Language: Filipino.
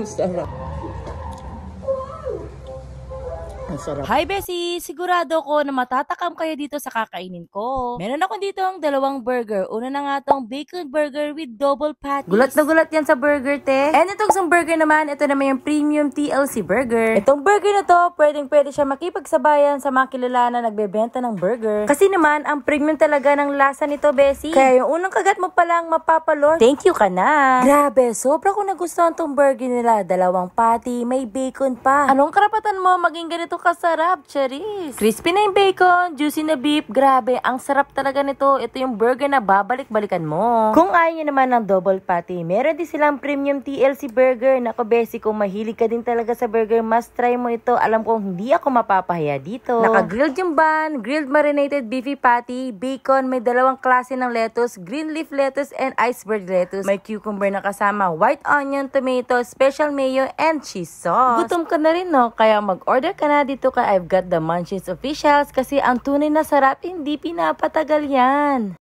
Sarap. Ang sarap. Hi, Bessie! Sigurado ko na matatakam kayo dito sa kakainin ko. Meron ako dito ang dalawang burger. Una na nga tong bacon burger with double patties. Gulat na gulat yan sa burger, te. And itong isang burger naman, ito naman yung premium TLC burger. Itong burger na to, pwede siya makipagsabayan sa mga kilala na nagbebenta ng burger. Kasi naman, ang premium talaga ng lasa nito, Bessie. Kaya yung unang kagat mo palang mapapalord, thank you ka na. Grabe, sobra ko nagustuhan tong burger nila. Dalawang patty, may bacon pa. Anong karapatan mo maging ganito kasarap, charis? Crispy na yung bacon, juicy na beef. Grabe, ang sarap talaga nito. Ito yung burger na babalik-balikan mo. Kung ayaw nyo naman ng double patty, meron din silang premium TLC burger. Nako, Bessie, kung mahilig ka din talaga sa burger, must try mo ito. Alam kong hindi ako mapapahiya dito. Naka-grilled yung bun, grilled marinated beefy patty, bacon, may dalawang klase ng lettuce, green leaf lettuce and iceberg lettuce. May cucumber na kasama, white onion, tomato, special mayo, and cheese sauce. Gutom ka na rin, no? Kaya mag-order ka na dito kay I've Got the Munchies Officials kasi ang tunay na sarap hindi pinapatagal yan.